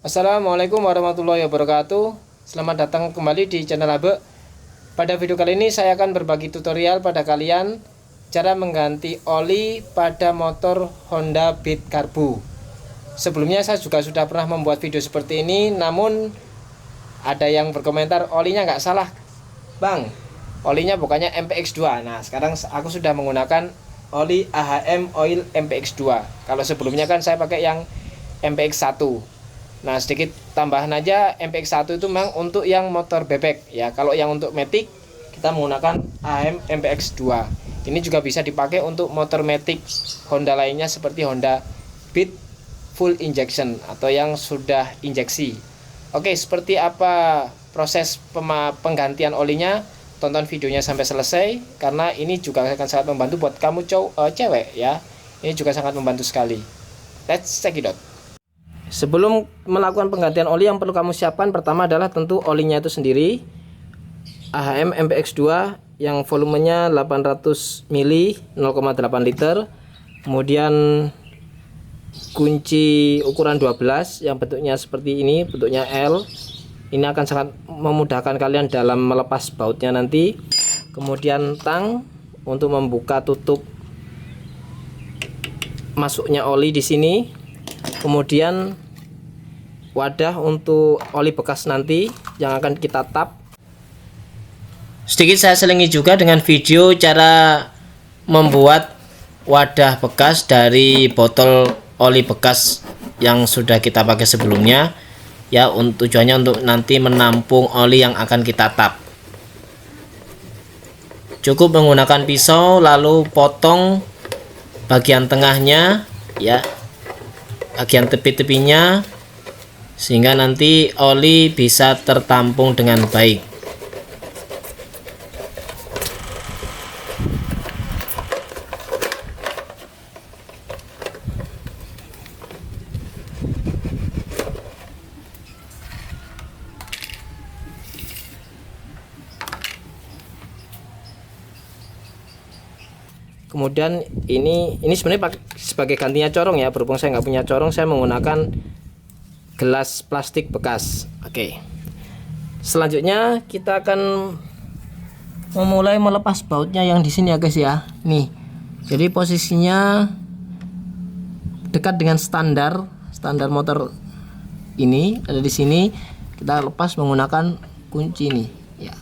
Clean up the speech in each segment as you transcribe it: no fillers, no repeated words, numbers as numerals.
Assalamualaikum warahmatullahi wabarakatuh. Selamat datang kembali di channel Abe. Pada video kali ini saya akan berbagi tutorial pada kalian cara mengganti oli pada motor Honda Beat Karbu. Sebelumnya saya juga sudah pernah membuat video seperti ini, namun ada yang berkomentar olinya nggak salah bang, olinya bukannya MPX2. Nah sekarang aku sudah menggunakan oli AHM Oil MPX2. Kalau sebelumnya kan saya pakai yang MPX1. Nah sedikit tambahan aja, MPX1 itu memang untuk yang motor bebek ya. Kalau yang untuk Matic kita menggunakan AHM MPX2. Ini juga bisa dipakai untuk motor Matic Honda lainnya seperti Honda Beat full injection atau yang sudah injeksi. Oke, seperti apa proses penggantian olinya? Tonton videonya sampai selesai karena ini juga akan sangat membantu buat kamu cewek ya. Ini juga sangat membantu sekali. Let's check it out. Sebelum melakukan penggantian oli yang perlu kamu siapkan pertama adalah tentu olinya itu sendiri. AHM MPX2 yang volumenya 800 mili 0,8 liter. Kemudian kunci ukuran 12 yang bentuknya seperti ini, bentuknya L. Ini akan sangat memudahkan kalian dalam melepas bautnya nanti. Kemudian tang untuk membuka tutup masuknya oli di sini. Kemudian wadah untuk oli bekas nanti yang akan kita tap. Sedikit saya selingi juga dengan video cara membuat wadah bekas dari botol oli bekas yang sudah kita pakai sebelumnya ya, tujuannya untuk nanti menampung oli yang akan kita tap. Cukup menggunakan pisau lalu potong bagian tengahnya ya, bagian tepi-tepinya, sehingga nanti oli bisa tertampung dengan baik. Kemudian ini sebenarnya sebagai gantinya corong ya, berhubung saya nggak punya corong saya menggunakan gelas plastik bekas. Oke. Selanjutnya kita akan memulai melepas bautnya yang di sini ya guys ya. Nih. Jadi posisinya dekat dengan standar motor ini ada di sini. Kita lepas menggunakan kunci ini ya.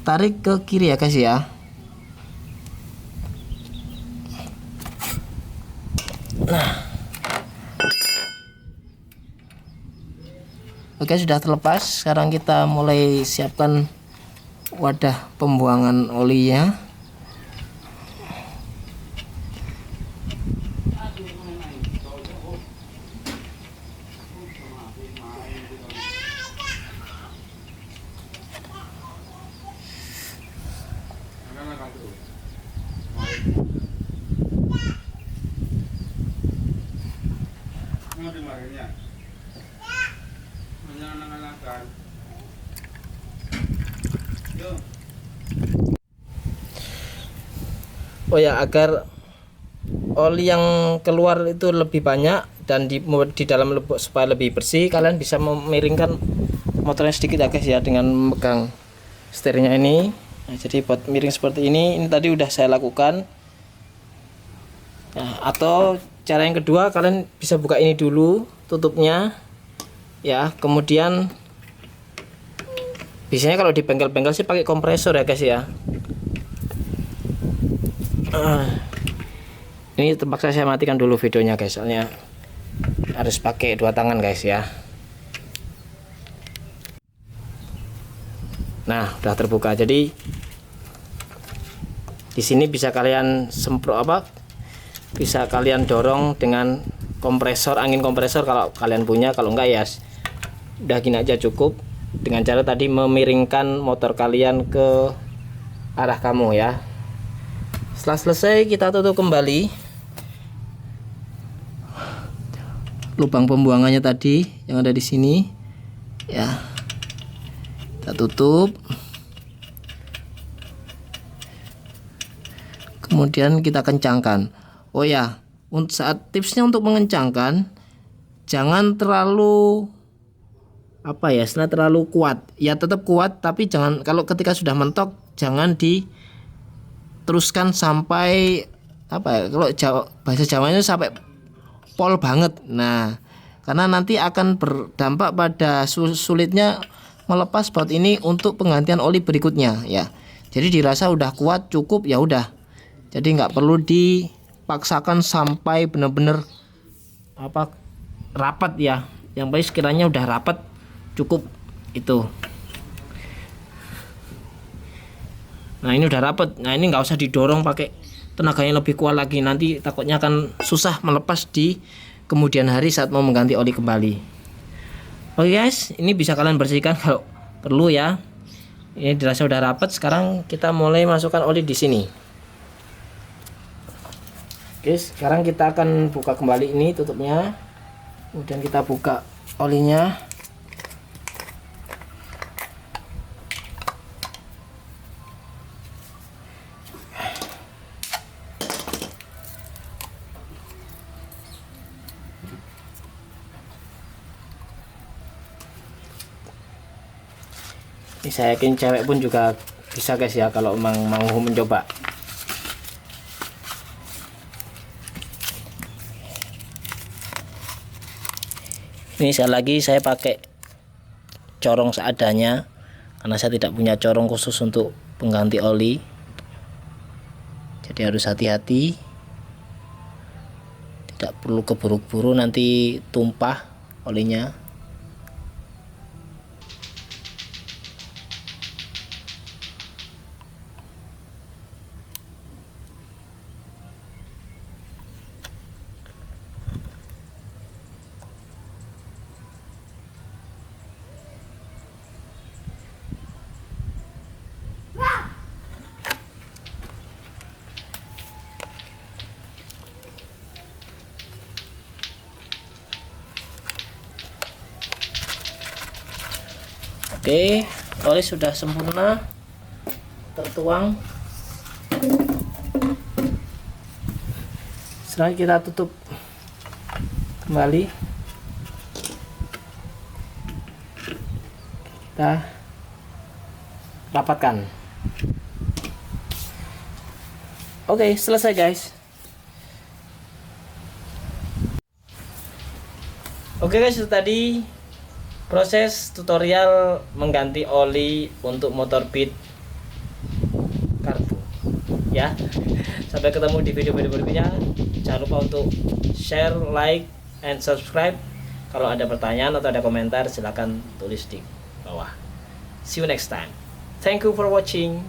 Tarik ke kiri ya guys ya. Nah, oke sudah terlepas. Sekarang kita mulai siapkan wadah pembuangan olinya. Oh ya, agar oli yang keluar itu lebih banyak dan di dalam supaya lebih bersih, kalian bisa memiringkan motornya sedikit ya guys ya dengan memegang setirnya ini. Nah, jadi buat miring seperti ini tadi udah saya lakukan. Nah, atau cara yang kedua kalian bisa buka ini dulu tutupnya ya, kemudian biasanya kalau di bengkel-bengkel sih pakai kompresor ya guys ya. Ini terpaksa saya matikan dulu videonya guys, soalnya harus pakai dua tangan guys ya. Nah udah terbuka, jadi di sini bisa kalian semprot bisa kalian dorong dengan kompresor, angin kompresor kalau kalian punya. Kalau enggak ya udah gini aja cukup, dengan cara tadi memiringkan motor kalian ke arah kamu ya. Setelah selesai kita tutup kembali lubang pembuangannya tadi yang ada di sini ya, kita tutup. Kemudian kita kencangkan. Oh ya, untuk saat tipsnya untuk mengencangkan, jangan terlalu terlalu kuat. Ya tetap kuat, tapi jangan, kalau ketika sudah mentok jangan diteruskan sampai kalau bahasa Jawanya sampai pol banget. Nah, karena nanti akan berdampak pada sulitnya melepas baut ini untuk penggantian oli berikutnya ya. Jadi dirasa udah kuat cukup ya udah. Jadi nggak perlu dipaksakan sampai benar-benar rapat ya. Yang paling sekiranya udah rapat cukup itu. Nah ini udah rapat. Nah ini nggak usah didorong pakai tenaganya lebih kuat lagi, nanti takutnya akan susah melepas di kemudian hari saat mau mengganti oli kembali. Oke guys, ini bisa kalian bersihkan kalau perlu ya. Ini dirasa udah rapat. Sekarang kita mulai masukkan oli di sini. Oke, sekarang kita akan buka kembali ini tutupnya, kemudian kita buka olinya. Ini saya yakin cewek pun juga bisa guys ya, kalau memang mau mencoba. Ini sekali lagi saya pakai corong seadanya karena saya tidak punya corong khusus untuk pengganti oli. Jadi harus hati-hati, tidak perlu keburu-buru nanti tumpah olinya. Oke, oli sudah sempurna tertuang. Sekarang kita tutup kembali. Kita rapatkan. Oke, selesai guys. Oke guys, itu tadi proses tutorial mengganti oli untuk motor Beat karbu ya. Sampai ketemu di video-video berikutnya. Jangan lupa untuk share, like, and subscribe. Kalau ada pertanyaan atau ada komentar silahkan tulis di bawah. See you next time. Thank you for watching.